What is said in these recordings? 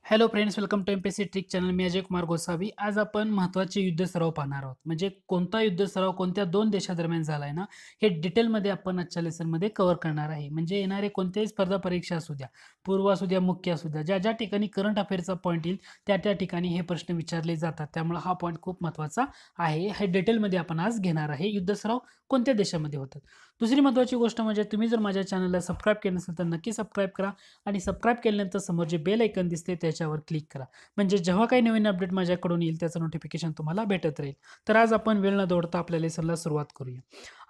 Hello friends, welcome to MPSC trick channel. मी अजय कुमार गोसावी. आज आपण महत्त्वाचे युद्ध सराव पाहणार आहोत. म्हणजे कोणता युद्ध सराव कोणत्या दोन देशादरम्यान झालाय ना, हे डिटेलमध्ये आपण आजच्या लेसनमध्ये कव्हर करणार आहे. म्हणजे येणारे कोणत्याही स्पर्धा परीक्षा असू द्या, पूर्व असू द्या, मुख्य असू द्या, ज्या ज्या ठिकाणी करंट अफेअरचा पॉईंट येईल त्या त्या ठिकाणी हे प्रश्न विचारले जातात. त्यामुळे हा पॉईंट खूप महत्त्वाचा आहे. हे डिटेलमध्ये आपण आज घेणार आहे. युद्ध सराव कोणत्या देशामध्ये होतात. दुसरी महत्त्वाची गोष्ट म्हणजे तुम्ही जर माझ्या चॅनलला सबस्क्राईब केलं नसेल तर नक्की सबस्क्राईब करा आणि सबस्क्राईब केल्यानंतर समोर जे बेल आयकन दिसते त्याच्यावर क्लिक करा. म्हणजे जेव्हा काही नवीन अपडेट माझ्याकडून येईल त्याचं नोटिफिकेशन तुम्हाला भेटत राहील. तर आज आपण वेळ न दौडता आपल्या लेसनला सुरुवात करूया.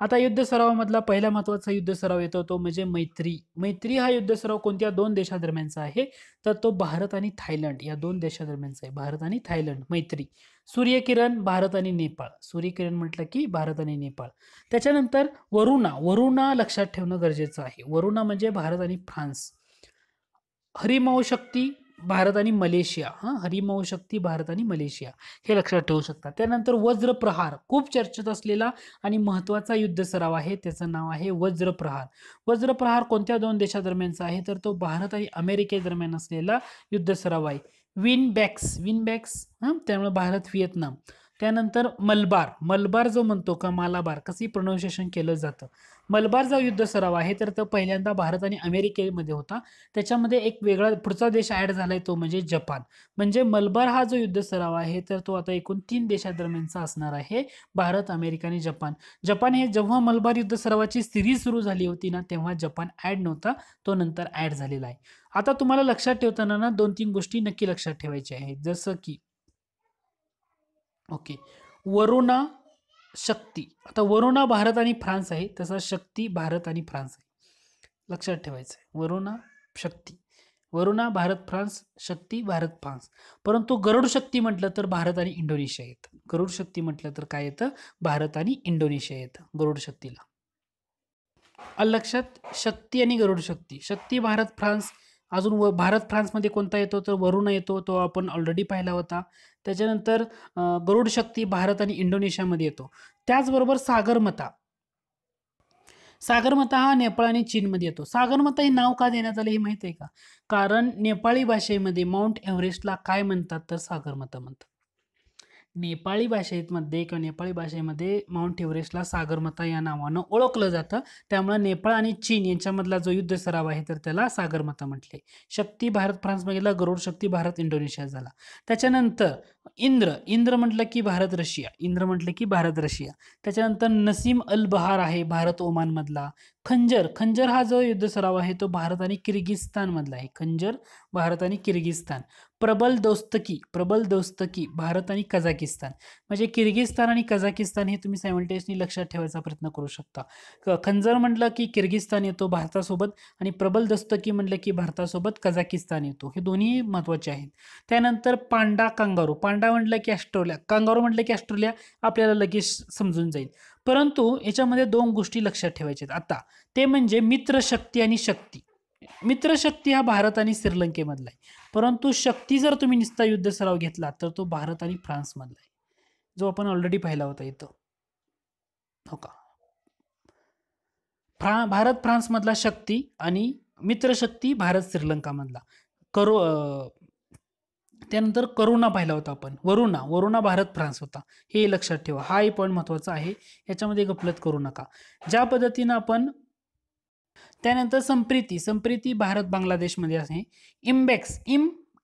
आता युद्ध सरावामधला पहिला महत्त्वाचा युद्ध सराव येतो तो म्हणजे मैत्री. मैत्री हा युद्ध सराव कोणत्या दोन देशादरम्यानचा आहे, तर तो भारत आणि थायलंड या दोन देशादरम्यानचा आहे. भारत आणि थायलंड मैत्री. सूर्यकिरण भारत आणि नेपाळ. सूर्यकिरण म्हटलं की भारत आणि नेपाळ. त्याच्यानंतर वरुणा. वरुणा लक्षात ठेवणं गरजेचं आहे. वरुणा म्हणजे भारत आणि फ्रान्स. हरिमऊ शक्ती भारत आणि मलेशिया. हरिमऊ शक्ती भारत आणि मलेशिया हे लक्षात ठेवू शकता. त्यानंतर वज्रप्रहार खूप चर्चेत असलेला आणि महत्त्वाचा युद्ध सराव आहे. त्याचं नाव आहे वज्रप्रहार. वज्रप्रहार कोणत्या दोन देशादरम्यानचा आहे, तर तो भारत आणि अमेरिकेदरम्यान असलेला युद्ध सराव आहे. विनबॅक्स. विनबॅक्स त्यामुळे भारत व्हिएतनाम. त्यानंतर मलबार. मलबार जो म्हणतो का मालाबार कसं प्रोनाऊन्सिएशन केलं जातं. मलबार जो युद्ध सराव आहे तर तो पहिल्यांदा भारत आणि अमेरिकेमध्ये होता. त्याच्यामध्ये एक वेगळा पुढचा देश ऍड झालाय तो म्हणजे जपान. म्हणजे मलबार हा जो युद्ध सराव आहे तर तो आता एकूण 3 देशादरम्यानचा असणार आहे. भारत, अमेरिका आणि जपान. जपान हे जेव्हा मलबार युद्ध सरावाची सिरीज सुरू झाली होती ना, तेव्हा जपान ऍड नव्हता, तो नंतर ऍड झालेला आहे. आता तुम्हाला लक्षात ठेवताना ना 2-3 गोष्टी नक्की लक्षात ठेवायच्या आहेत. जसं की ओके, वरुणा, शक्ती. आता वरुणा भारत आणि फ्रान्स आहे, तसा शक्ती भारत आणि फ्रान्स आहे. लक्षात ठेवायचं आहे. वरुणा, शक्ती. वरुणा भारत फ्रान्स, शक्ती भारत फ्रान्स. परंतु गरुड शक्ती म्हटलं तर भारत आणि इंडोनेशिया येतं. गरुड शक्ती म्हटलं तर काय येतं, भारत आणि इंडोनेशिया येतं गरुड शक्तीला. लक्षात, शक्ती आणि गरुड शक्ती. शक्ती भारत फ्रान्स. अजून भारत फ्रान्समध्ये कोणता येतो, तर वरुणा येतो, तो आपण ऑलरेडी पाहिला होता. त्याच्यानंतर गरुड शक्ती भारत आणि इंडोनेशियामध्ये येतो. त्याचबरोबर सागरमता. सागरमता हा नेपाळ आणि चीनमध्ये येतो. सागरमता हे नाव का देण्यात आले हे माहिती आहे का? कारण नेपाळी भाषेमध्ये माउंट एव्हरेस्टला काय म्हणतात, तर सागरमता म्हणतात. नेपाळी भाषेमध्ये किंवा नेपाळी भाषेमध्ये माउंट एव्हरेस्टला सागरमता या नावानं ओळखलं जातं. त्यामुळे नेपाळ आणि चीन यांच्यामधला जो युद्ध सराव आहे तर त्याला सागरमता म्हटले. शक्ती भारत फ्रान्स बघितला, गरुड शक्ती भारत इंडोनेशिया झाला. त्याच्यानंतर इंद्र. इंद्र म्हटलं की भारत रशिया. इंद्र म्हटलं की भारत रशिया. त्याच्यानंतर नसीम अल बहार आहे भारत ओमान मधला. खंजर. खंजर हा जो युद्ध सराव आहे तो भारत आणि किर्गिस्तान मधला आहे. खंजर भारत आणि किर्गिस्तान. प्रबल दोस्तकी. प्रबल दोस्तकी भारत आणि कझाकिस्तान. म्हणजे किर्गिस्तान आणि कझाकिस्तान हे तुम्ही सायमल्टेनियसली लक्षात ठेवायचा प्रयत्न करू शकता. खंजर म्हटलं की किर्गिस्तान येतो भारतासोबत आणि प्रबल दस्तकी म्हटलं की भारतासोबत कझाकिस्तान येतो. हे दोन्ही महत्त्वाचे आहेत. त्यानंतर पांडा कांगारू. पांडा म्हटलं की ऑस्ट्रेलिया, कांगारू म्हटलं की ऑस्ट्रेलिया, आपल्याला लगेच समजून जाईल. परंतु याच्यामध्ये 2 गोष्टी लक्षात ठेवायच्या आहेत आता, ते म्हणजे मित्रशक्ती आणि शक्ती. मित्रशक्ती हा भारत आणि श्रीलंकेमधला आहे. परंतु शक्ती जर तुम्ही नुसता युद्ध सराव घेतला तर तो भारत आणि फ्रान्स मधला आहे, जो आपण ऑलरेडी पाहिला होता इथं. हो का, भारत फ्रान्स मधला शक्ती आणि मित्रशक्ती भारत श्रीलंका मधला. करो त्यानंतर करुणा पाहिला होता आपण. वरुणा. वरुणा भारत फ्रान्स होता. हे लक्षात ठेवा, हा एक पॉईंट महत्वाचा आहे, याच्यामध्ये गफलत करू नका. ज्या पद्धतीनं आपण त्यानंतर संप्रीती. संप्रीती भारत बांगलादेशमध्ये आहे. इम्बॅक्स.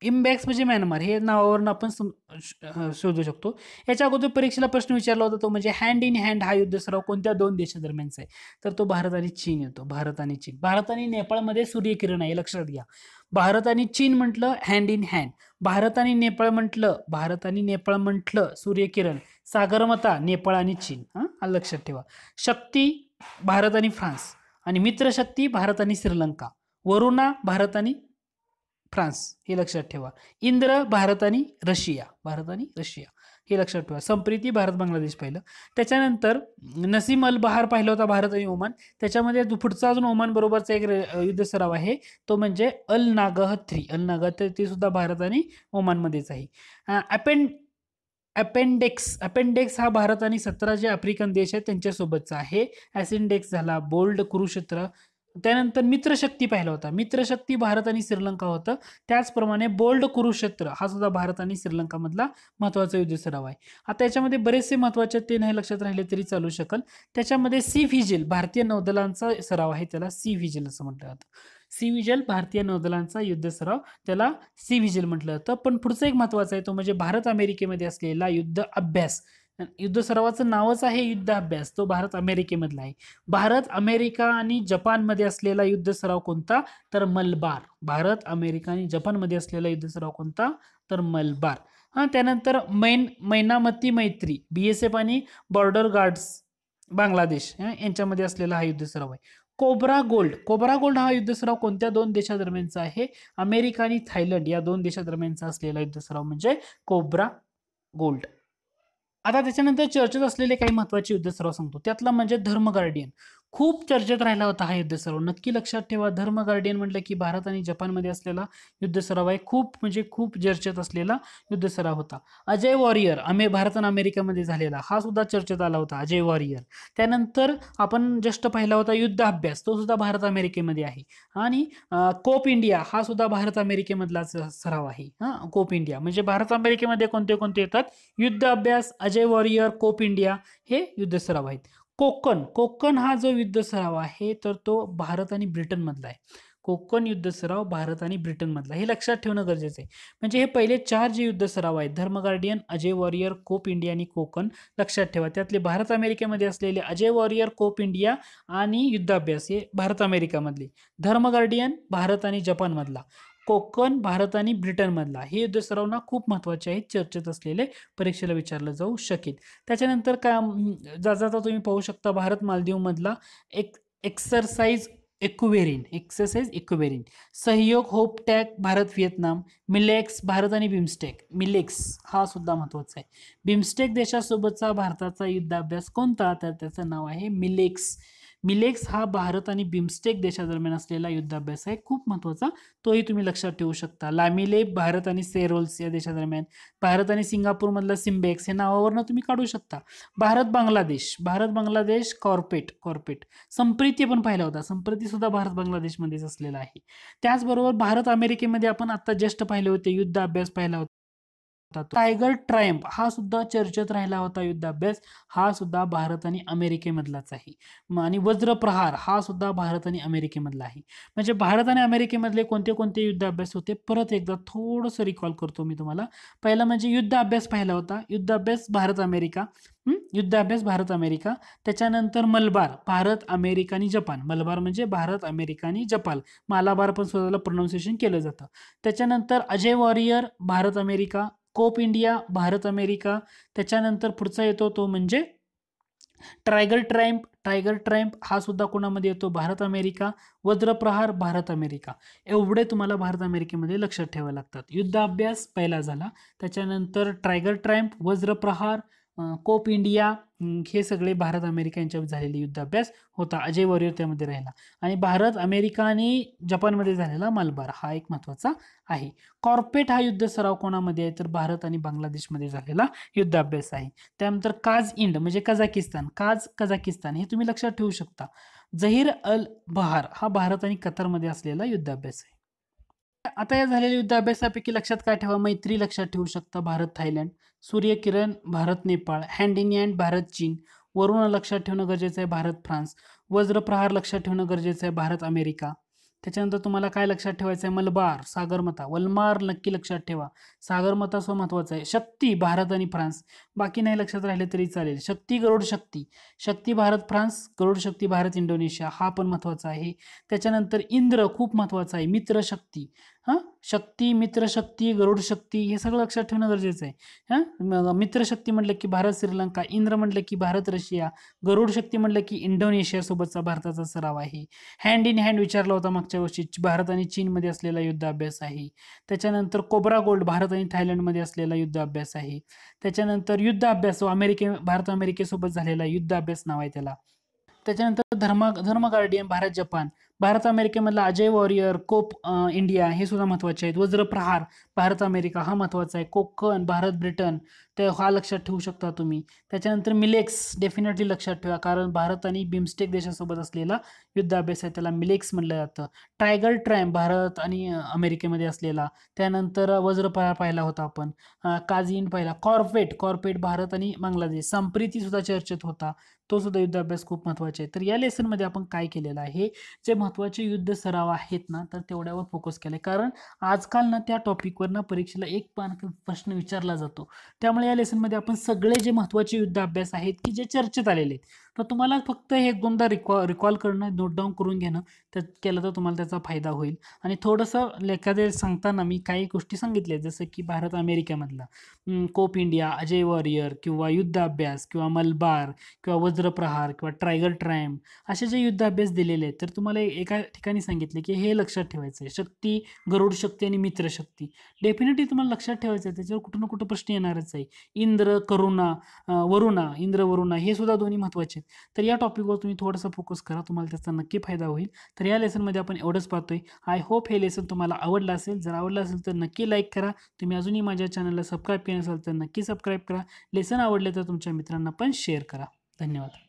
इम्बॅक्स म्हणजे म्यानमार. हे नावावरून आपण शोधू शकतो. याच्या अगोदर परीक्षेला प्रश्न विचारला होता तो म्हणजे हँड इन हँड हा युद्ध सराव कोणत्या दोन देशादरम्यानचा आहे, तर तो भारत आणि चीन येतो. भारत आणि चीन. भारत आणि नेपाळमध्ये सूर्यकिरण आहे, लक्षात घ्या. भारत आणि चीन म्हटलं हँड इन हँड. भारत आणि नेपाळ म्हटलं सूर्यकिरण. सागरमता नेपाळ आणि चीन. लक्षात ठेवा. शक्ती भारत आणि फ्रान्स आणि मित्रशक्ती भारत आणि श्रीलंका. वरुणा भारत आणि फ्रान्स, हे लक्षात ठेवा. इंद्र भारत आणि रशिया. भारत आणि रशिया हे लक्षात ठेवा. संप्रीती भारत बांगलादेश पाहिलं. त्याच्यानंतर नसीम अल बहार पाहिलं होता भारत आणि ओमान. त्याच्यामध्ये पुढचा अजून ओमान बरोबरचा एक युद्ध सराव आहे, तो म्हणजे अल नागह 3. अल नागह 3 सुद्धा भारत आणि ओमानमध्येच आहे. अपेंडेक्स हा भारत आणि 17 जे आफ्रिकन देश आहेत त्यांच्यासोबतचा आहे. ॲसिंडेक्स झाला, बोल्ड, कुरुक्षेत्र, त्यानंतर मित्रशक्ती पाहिला होता. मित्रशक्ती भारत आणि श्रीलंका होतं. त्याचप्रमाणे बोल्ड कुरुक्षेत्र हा सुद्धा भारत आणि श्रीलंका मधला महत्वाचा युद्ध सराव आहे. आता याच्यामध्ये बरेचसे महत्वाचे ते नाही लक्षात राहिले तरी चालू शकल. त्याच्यामध्ये सी व्हिजिल भारतीय नौदलांचा सराव आहे, त्याला सी व्हिजिल असं म्हटलं जातं. सी व्हिजिल भारतीय नौदलांचा युद्ध सराव, त्याला सी व्हिजिल म्हटलं जातं. पण पुढचा एक महत्वाचा आहे तो म्हणजे भारत अमेरिकेमध्ये असलेला युद्ध अभ्यास. युद्ध सरावाचं नावच आहे युद्ध अभ्यास, तो भारत अमेरिकेमधला आहे. भारत अमेरिका आणि जपानमध्ये असलेला युद्ध सराव कोणता, तर मलबार. भारत अमेरिका आणि जपानमध्ये असलेला युद्ध सराव कोणता, तर मलबार. त्यानंतर मैनामती मैत्री BSF आणि बॉर्डर गार्ड्स बांगलादेश यांच्यामध्ये असलेला हा युद्ध सराव आहे. कोब्रा गोल्ड हा युद्ध सराव कोणत्या दोन देशादरम्यानचा आहे, अमेरिका आणि थायलंड या दोन देशादरम्यानचा असलेला युद्ध सराव म्हणजे कोब्रा गोल्ड. आता त्याच्यानंतर चर्चेत असलेले काही महत्वाचे युद्ध सराव सांगतो. त्यातला म्हणजे धर्म गार्डियन. खूप चर्चेत राहिला होता हा युद्ध सराव, नक्की लक्षात ठेवा. धर्म गार्डियन म्हटलं की भारत आणि जपानमध्ये असलेला युद्ध सराव आहे. खूप म्हणजे खूप चर्चेत असलेला युद्ध सराव होता. अजय वॉरियर भारत आणि अमेरिकेमध्ये झालेला, हा सुद्धा चर्चेत आला होता अजय वॉरियर. त्यानंतर आपण जस्ट पाहिला होता युद्ध अभ्यास, तो सुद्धा भारत अमेरिकेमध्ये आहे. आणि कोप इंडिया हा सुद्धा भारत अमेरिकेमधला सराव आहे. कोप इंडिया म्हणजे भारत अमेरिकेमध्ये कोणते कोणते येतात, युद्ध अभ्यास, अजय वॉरियर, कोप इंडिया हे युद्ध सराव आहेत. कोकण हा जो युद्ध सराव आहे तर तो भारत आणि ब्रिटन मधला आहे. कोकण युद्ध सराव भारत आणि ब्रिटन मधला, हे लक्षात ठेवणं गरजेचं आहे. म्हणजे हे पहिले 4 जे युद्ध सराव आहेत, धर्म guardian, Ajay Warrior, Cope India आणि कोकण, लक्षात ठेवा. त्यातले भारत अमेरिकेमध्ये असलेले अजय वॉरियर, कोप इंडिया आणि युद्ध अभ्यास हे भारत अमेरिकामधले, धर्म गार्डियन भारत आणि जपान मधला, कोकण भारत आणि ब्रिटन मधला, हे युद्ध सराव ना खूप महत्वाचे आहेत, चर्चेत असलेले, परीक्षेला विचारलं जाऊ शकेल. त्याच्यानंतर काय जाता तुम्ही पाहू शकता भारत मालदीव मधला exercise Ekuverin, Sahyog Hop Tac Bharat Vietnam, Milex Bharat आणि मिलेक्स हा सुद्धा महत्वाचा आहे. बिमस्टेक देशासोबतचा भारताचा युद्ध अभ्यास कोणता, तर त्याचं नाव आहे मिलेक्स हा भारत आणि बिमस्टेक देशादरम्यान असलेला युद्धाभ्यास आहे, खूप महत्वाचा, तोही तुम्ही लक्षात ठेवू शकता. लामिले भारत आणि सेरोल्स या देशादरम्यान, भारत आणि सिंगापूर मधला सिम्बेक्स हे नावावरनं तुम्ही काढू शकता. भारत बांगलादेश कॉर्पेट. संप्रीती पण पाहिला होता, संप्रीती सुद्धा भारत बांगलादेशमध्येच असलेला आहे. त्याचबरोबर भारत अमेरिकेमध्ये आपण आता जस्ट पाहिले होते युद्ध अभ्यास पाहिला होता, टायगर ट्रायम्फ हा सुद्धा चर्चेत राहिला होता युद्ध अभ्यास, हा सुद्धा भारत आणि अमेरिकेमधलाच आहे. आणि वज्रप्रहार हा सुद्धा भारत आणि अमेरिकेमधला आहे. म्हणजे भारत आणि अमेरिकेमधले कोणते कोणते युद्ध अभ्यास होते, परत एकदा थोडंसं रिकॉल करतो मी तुम्हाला. पहिला म्हणजे युद्ध अभ्यास पाहिला होता, युद्ध अभ्यास भारत अमेरिका. त्याच्यानंतर मलबार भारत अमेरिका आणि जपान, मलबार म्हणजे भारत अमेरिका आणि जपान, मालाबार पण स्वतःला प्रोनाऊन्सिएशन केलं जातं. त्याच्यानंतर Ajay warrior Bharat America, Cope India Bharat America. त्याच्यानंतर पुढचा येतो तो म्हणजे टायगर ट्रायम्फ हा सुद्धा कोणामध्ये येतो, भारत अमेरिका. वज्रप्रहार भारत अमेरिका. एवढे तुम्हाला भारत अमेरिकेमध्ये लक्षात ठेवावे लागतात. युद्ध अभ्यास पहिला झाला, त्याच्यानंतर टायगर ट्रायम्फ, वज्रप्रहार, कोप इंडिया, हे सगळे भारत अमेरिका यांच्यात झालेले युद्ध अभ्यास होता. अजय वॉरियर त्यामध्ये राहिला. आणि भारत अमेरिका आणि जपानमध्ये झालेला मलबार हा एक महत्वाचा आहे. कॉर्पेट हा युद्ध सराव कोणामध्ये आहे, तर भारत आणि बांगलादेशमध्ये झालेला युद्ध अभ्यास आहे. त्यानंतर काज इंड म्हणजे कझाकिस्तान हे तुम्ही लक्षात ठेवू शकता. जहीर अल बहार हा भारत आणि कतारमध्ये असलेला युद्ध अभ्यास आहे. आता या झालेल्या युद्ध अभ्यासापैकी लक्षात काय ठेवा, मैत्री लक्षात ठेवू शकता Bharat Thailand, Suryakiran Bharat Nepal, hand in hand Bharat चीन, वरुण लक्षात ठेवणं गरजेचं आहे भारत फ्रान्स, वज्रप्रहार लक्षात ठेवणं गरजेचं आहे भारत अमेरिका. त्याच्यानंतर तुम्हाला काय लक्षात ठेवायचं आहे, मलबार, सागरमता, वलमार नक्की लक्षात ठेवा, सागरमता सो महत्वाचं आहे. शक्ती भारत आणि फ्रान्स, बाकी नाही लक्षात राहिले तरी चालेल. गरुड शक्ती भारत फ्रान्स, गरुड शक्ती भारत इंडोनेशिया, हा पण महत्वाचा आहे. त्याच्यानंतर इंद्र खूप महत्वाचा आहे, मित्र शक्ती, शक्ती, मित्र शक्ती, गरुड शक्ती हे सगळं लक्षात ठेवणं गरजेचं आहे. मित्र शक्ती म्हटलं की भारत श्रीलंका, इंद्र म्हटलं की भारत रशिया, गरुड शक्ती म्हटलं की इंडोनेशिया सोबतचा भारताचा सराव आहे. हँड इन हँड विचारला होता मागच्या वर्षी, भारत आणि चीनमध्ये असलेला युद्ध अभ्यास आहे. त्याच्यानंतर कोब्रा गोल्ड भारत आणि थायलंडमध्ये असलेला युद्ध अभ्यास आहे. त्याच्यानंतर युद्ध अभ्यास भारत अमेरिकेसोबत झालेला युद्ध अभ्यास नाव आहे त्याला. त्याच्यानंतर धर्म गार्डियन भारत जपान, भारत अमेरिकेमधला अजय वॉरियर, कोप इंडिया हे सुद्धा महत्वाचे आहेत. वज्रप्रहार भारत अमेरिका हा महत्वाचा आहे. कोकण भारत ब्रिटन, ते हा लक्षात ठेवू शकता तुम्ही. त्याच्यानंतर मिलेक्स डेफिनेटली लक्षात ठेवा, कारण भारत आणि बिमस्टेक देशासोबत असलेला युद्ध अभ्यास आहे, त्याला मिलेक्स म्हटलं जातं. टायगर ट्रायम्प भारत आणि अमेरिकेमध्ये असलेला. त्यानंतर वज्रप्रहार पाहिला होता आपण. काझीन पाहिला. कॉर्पेट भारत आणि बांगलादेश. संप्रीती सुद्धा चर्चेत होता, तो सुद्धा युद्ध अभ्यास खूप महत्त्वाचे आहे. तर या लेसनमध्ये आपण काय केलेलं आहे, जे महत्त्वाचे युद्ध सराव आहेत ना, तर तेवढ्यावर फोकस केला आहे. कारण आजकाल ना त्या टॉपिकवर ना परीक्षेला एक प्रश्न विचारला जातो. त्यामुळे या लेसनमध्ये आपण सगळे जे महत्त्वाचे युद्ध अभ्यास आहेत की जे चर्चेत आलेले आहेत, तर तुम्हाला फक्त हे एक दोनदा रिकॉल करणं, नोट डाऊन करून घेणं, त्यात केलं तर तुम्हाला त्याचा फायदा होईल. आणि थोडंसं एखाद्या सांगताना मी काही गोष्टी सांगितल्या, जसं की भारत अमेरिकेमधला कोप इंडिया, अजय वॉरियर किंवा युद्ध अभ्यास किंवा मलबार किंवा वज्रप्रहार किंवा टायगर ट्रायम्प, असे जे युद्ध अभ्यास दिलेले आहेत, तर तुम्हाला एका ठिकाणी सांगितले की हे लक्षात ठेवायचं आहे. शक्ती, गरुड शक्ती आणि मित्र शक्ती डेफिनेटली तुम्हाला लक्षात ठेवायचं आहे. त्याच्यावर कुठं ना कुठं प्रश्न येणारच आहे. इंद्र, करुणा, वरुणा, इंद्र, वरुणा हे सुद्धा दोन्ही महत्त्वाचे आहेत. तर या टॉपिकवर तुम्ही थोडंसं फोकस करा, तुम्हाला त्याचा नक्की फायदा होईल. तर या लेसनमध्ये आपण एवढंच पाहतोय. आय होप हे लेसन तुम्हाला आवडलं असेल. जर आवडलं असेल तर नक्की लाईक करा. तुम्ही अजूनही माझ्या चॅनलला सबस्क्राईब केलं नसेल तर नक्की सबस्क्राईब करा. लेसन आवडले तर तुमच्या मित्रांना पण शेअर करा. धन्यवाद.